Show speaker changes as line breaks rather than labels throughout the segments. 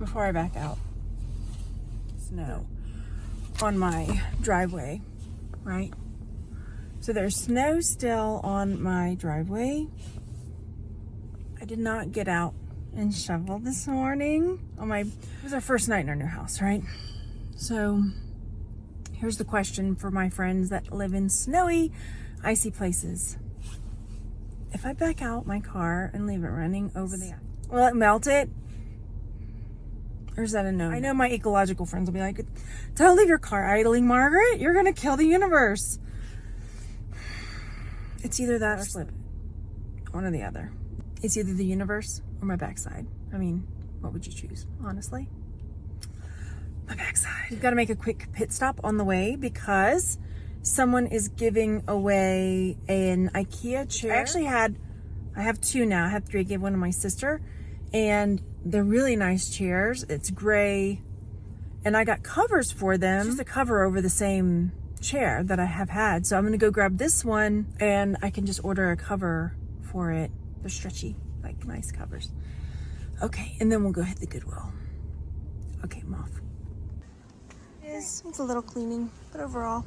before I back out. Snow on my driveway, right? So there's snow still on my driveway. I did not get out and shovel this morning. It was our first night in our new house, right? So here's the question for my friends that live in snowy, icy places. If I back out my car and leave it running over the ice, will it melt it? Or is that a no? I know my ecological friends will be like, don't leave your car idling, Margaret. You're going to kill the universe. It's either that or slip. One or the other. It's either the universe or my backside. I mean, what would you choose, honestly? My backside. We've got to make a quick pit stop on the way because someone is giving away an Ikea chair. I have two now. I had three. I gave one to my sister. And they're really nice chairs. It's gray. And I got covers for them. It's just a cover over the same chair that I have had. So I'm going to go grab this one and I can just order a cover for it. They're stretchy, like nice covers. Okay, and then we'll go hit the Goodwill. Okay, I'm off. It's a little cleaning, but overall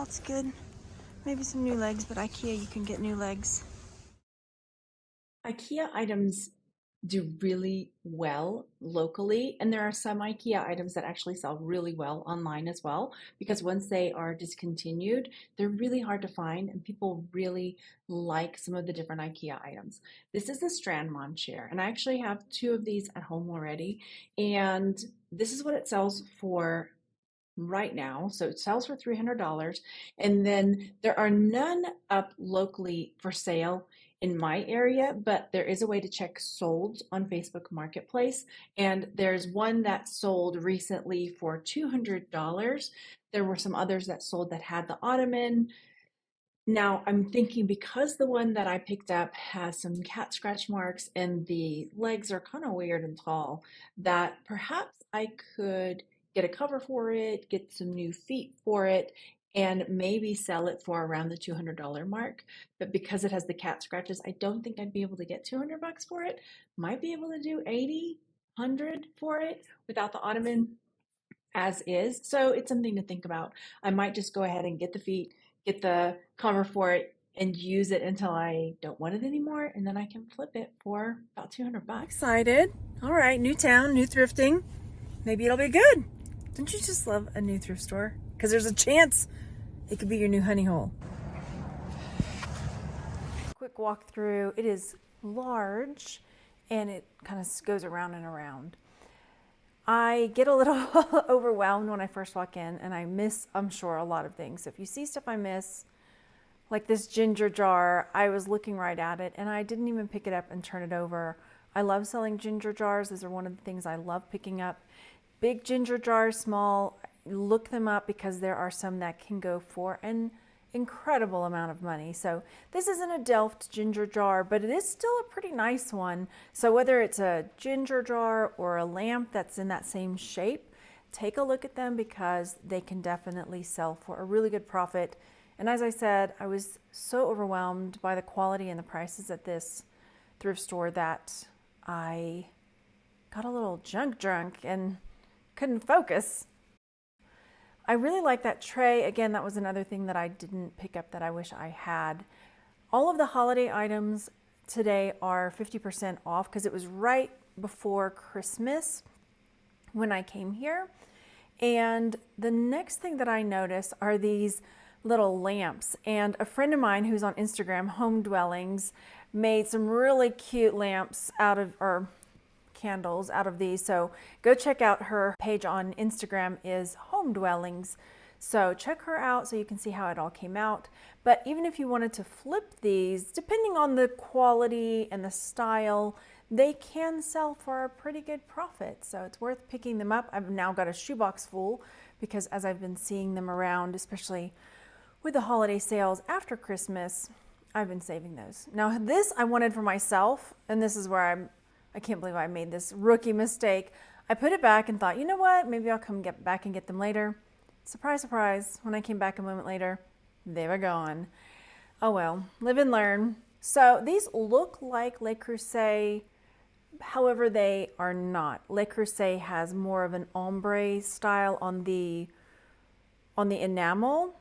it's good. Maybe some new legs, but Ikea, you can get new legs.
IKEA items do really well locally, and there are some IKEA items that actually sell really well online as well, because once they are discontinued, they're really hard to find and people really like some of the different IKEA items. This is a Strandmon chair, and I actually have two of these at home already, and this is what it sells for right now. So it sells for $300, and then there are none up locally for sale in my area, but there is a way to check solds on Facebook Marketplace, and there's one that sold recently for $200. There were some others that sold that had the ottoman. Now I'm thinking, because the one that I picked up has some cat scratch marks and the legs are kind of weird and tall, that perhaps I could get a cover for it, get some new feet for it, and maybe sell it for around the $200 mark. But because it has the cat scratches, I don't think I'd be able to get 200 bucks for it. Might be able to do 80, 100 for it without the ottoman as is. So it's something to think about. I might just go ahead and get the feet, get the cover for it, and use it until I don't want it anymore, and then I can flip it for about 200 bucks.
Excited. All right, new town, new thrifting. Maybe it'll be good. Don't you just love a new thrift store? Because there's a chance it could be your new honey hole. Quick walk through. It is large and it kind of goes around and around. I get a little overwhelmed when I first walk in, and I miss, I'm sure, a lot of things. So if you see stuff I miss, like this ginger jar, I was looking right at it and I didn't even pick it up and turn it over. I love selling ginger jars. Those are one of the things I love picking up. Big ginger jars, small, look them up because there are some that can go for an incredible amount of money. So this isn't a Delft ginger jar, but it is still a pretty nice one. So whether it's a ginger jar or a lamp that's in that same shape, take a look at them because they can definitely sell for a really good profit. And as I said, I was so overwhelmed by the quality and the prices at this thrift store that I got a little junk drunk and couldn't focus. I really like that tray. Again, that was another thing that I didn't pick up that I wish I had. All of the holiday items today are 50% off because it was right before Christmas when I came here. And the next thing that I noticed are these little lamps. And a friend of mine who's on Instagram, Home Dwellings, made some really cute lamps out of, or candles out of these. So go check out her page on Instagram, is Home Dwellings. So check her out so you can see how it all came out. But even if you wanted to flip these, depending on the quality and the style, they can sell for a pretty good profit. So it's worth picking them up. I've now got a shoebox full because as I've been seeing them around, especially with the holiday sales after Christmas, I've been saving those. Now this I wanted for myself, and this is where I can't believe I made this rookie mistake. I put it back and thought, you know what, maybe I'll come back and get them later. Surprise, surprise, when I came back a moment later, they were gone. Oh well, live and learn. So these look like Le Creuset However, they are not. Le Creuset has more of an ombre style on the enamel.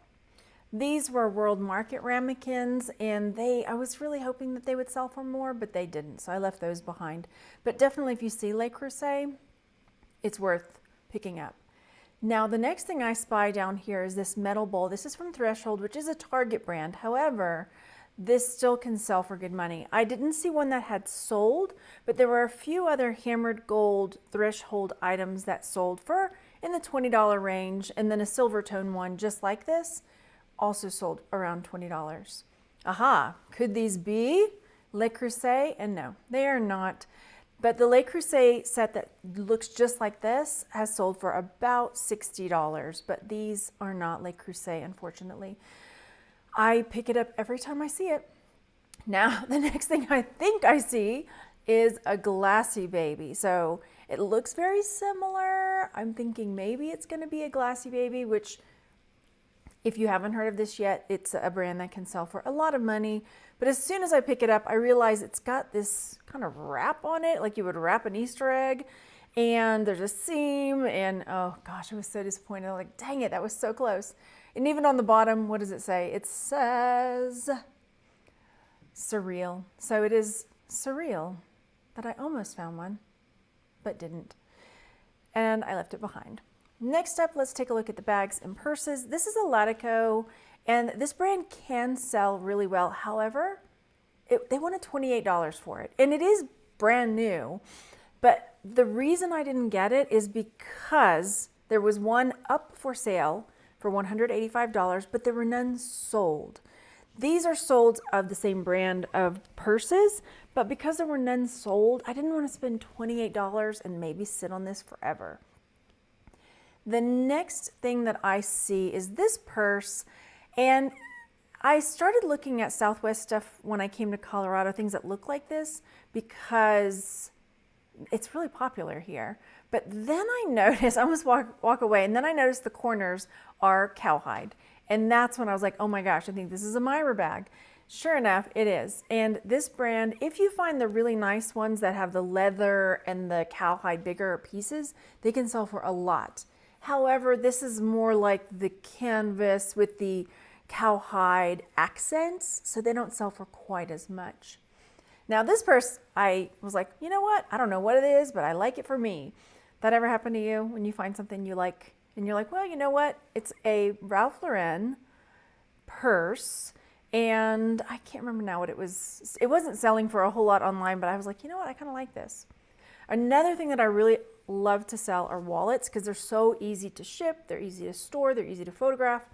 These were world market ramekins, and I was really hoping that they would sell for more, but they didn't, so I left those behind. But definitely, if you see Le Creuset, it's worth picking up. Now, the next thing I spy down here is this metal bowl. This is from Threshold, which is a Target brand. However, this still can sell for good money. I didn't see one that had sold, but there were a few other hammered gold Threshold items that sold for in the $20 range, and then a silver tone one just like this also sold around $20. Aha, could these be Le Creuset? And no, they are not. But the Le Creuset set that looks just like this has sold for about $60, but these are not Le Creuset, unfortunately. I pick it up every time I see it. Now, the next thing I think I see is a glassy baby. So it looks very similar. I'm thinking maybe it's going to be a glassy baby, which, if you haven't heard of this yet, it's a brand that can sell for a lot of money. But as soon as I pick it up, I realize it's got this kind of wrap on it, like you would wrap an Easter egg. And there's a seam, and oh gosh, I was so disappointed. I'm like, dang it, that was so close. And even on the bottom, what does it say? It says surreal. So it is surreal that I almost found one, but didn't. And I left it behind. Next up, let's take a look at the bags and purses. This is a Latico, and this brand can sell really well. However, they wanted $28 for it, and it is brand new. But the reason I didn't get it is because there was one up for sale for $185, but there were none sold. These are sold of the same brand of purses, but because there were none sold, I didn't want to spend $28 and maybe sit on this forever. The next thing that I see is this purse, and I started looking at Southwest stuff when I came to Colorado, things that look like this, because it's really popular here. But then I noticed, I almost walk away, and then I noticed the corners are cowhide. And that's when I was like, oh my gosh, I think this is a Myra bag. Sure enough, it is. And this brand, if you find the really nice ones that have the leather and the cowhide bigger pieces, they can sell for a lot. However, this is more like the canvas with the cowhide accents, so they don't sell for quite as much. Now this purse, I was like, you know what? I don't know what it is, but I like it for me. That ever happened to you when you find something you like and you're like, well, you know what? It's a Ralph Lauren purse, and I can't remember now what it was. It wasn't selling for a whole lot online, but I was like, you know what? I kind of like this. Another thing that I really love to sell are wallets because they're so easy to ship, they're easy to store, they're easy to photograph.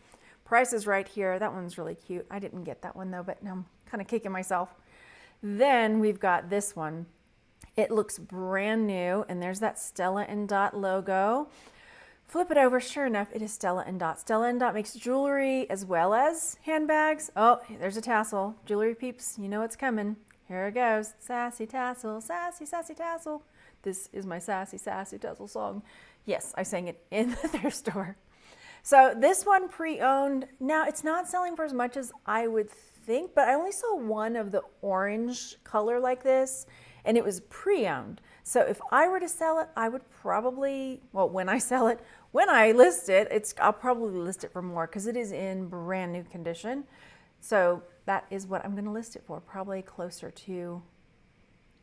Price is right here. That one's really cute. I didn't get that one though, but now I'm kind of kicking myself. Then we've got this one. It looks brand new, and there's that Stella & Dot logo. Flip it over, sure enough, it is Stella & Dot. Stella & Dot makes jewelry as well as handbags. Oh, there's a tassel. Jewelry peeps, you know what's coming. Here it goes. Sassy tassel, sassy, sassy tassel. This is my sassy, sassy tassel song. Yes, I sang it in the thrift store. So this one pre-owned. Now it's not selling for as much as I would think, but I only saw one of the orange color like this, and it was pre-owned. So if I were to sell it, I would probably, well, when I list it, I'll probably list it for more because it is in brand new condition. So that is what I'm going to list it for, probably closer to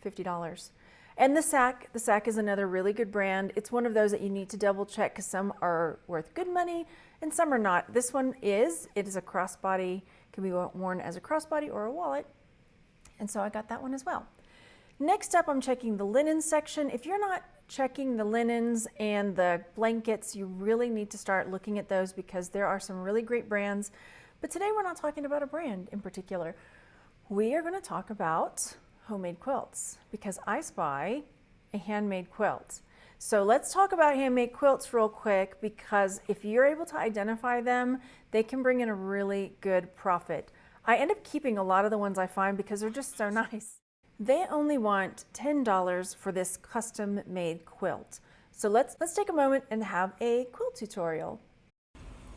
$50. And the sack is another really good brand. It's one of those that you need to double check because some are worth good money and some are not. This one it is a crossbody, can be worn as a crossbody or a wallet. And so I got that one as well. Next up, I'm checking the linen section. If you're not checking the linens and the blankets, you really need to start looking at those because there are some really great brands. But today we're not talking about a brand in particular. We are going to talk about homemade quilts because I spy a handmade quilt. So let's talk about handmade quilts real quick because if you're able to identify them, they can bring in a really good profit. I end up keeping a lot of the ones I find because they're just so nice. They only want $10 for this custom made quilt. So let's take a moment and have a quilt tutorial.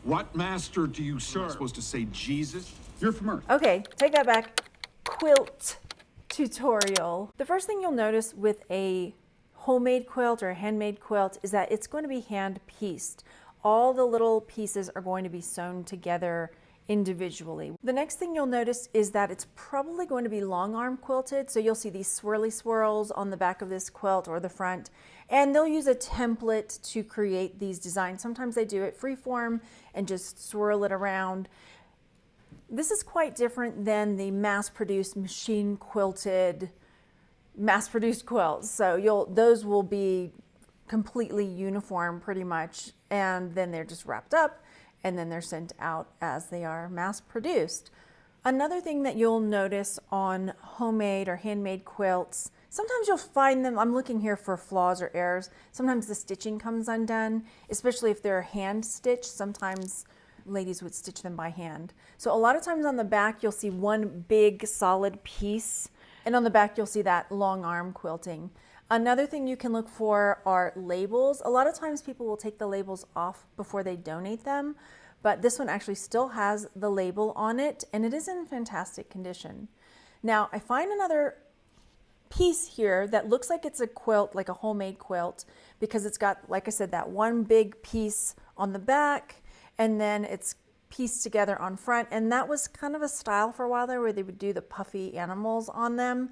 What master do you serve? Am I supposed to say Jesus? You're from Earth.
Okay, take that back. Quilt. tutorial. The first thing you'll notice with a homemade quilt or a handmade quilt is that it's going to be hand pieced. All the little pieces are going to be sewn together individually. The next thing you'll notice is that it's probably going to be long arm quilted. So you'll see these swirly swirls on the back of this quilt or the front, and they'll use a template to create these designs. Sometimes they do it freeform and just swirl it around. This is quite different than the mass-produced machine quilted mass-produced quilts. So those will be completely uniform pretty much, and then they're just wrapped up and then they're sent out as they are mass-produced. Another thing that you'll notice on homemade or handmade quilts, sometimes you'll find them, I'm looking here for flaws or errors, sometimes the stitching comes undone, especially if they're hand stitched. Sometimes ladies would stitch them by hand. So a lot of times on the back you'll see one big solid piece, and on the back you'll see that long arm quilting. Another thing you can look for are labels. A lot of times people will take the labels off before they donate them, but this one actually still has the label on it, and it is in fantastic condition. Now I find another piece here that looks like it's a quilt, like a homemade quilt, because it's got, like I said, that one big piece on the back, and then it's pieced together on front. And that was kind of a style for a while there where they would do the puffy animals on them.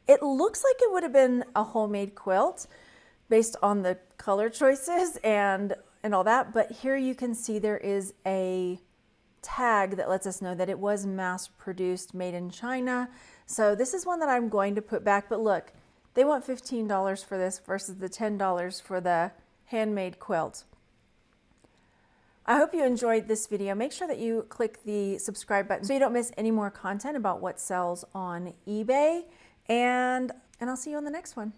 It looks like it would have been a homemade quilt based on the color choices and all that. But here you can see there is a tag that lets us know that it was mass produced, made in China. So this is one that I'm going to put back. But look, they want $15 for this versus the $10 for the handmade quilt. I hope you enjoyed this video. Make sure that you click the subscribe button so you don't miss any more content about what sells on eBay. And I'll see you on the next one.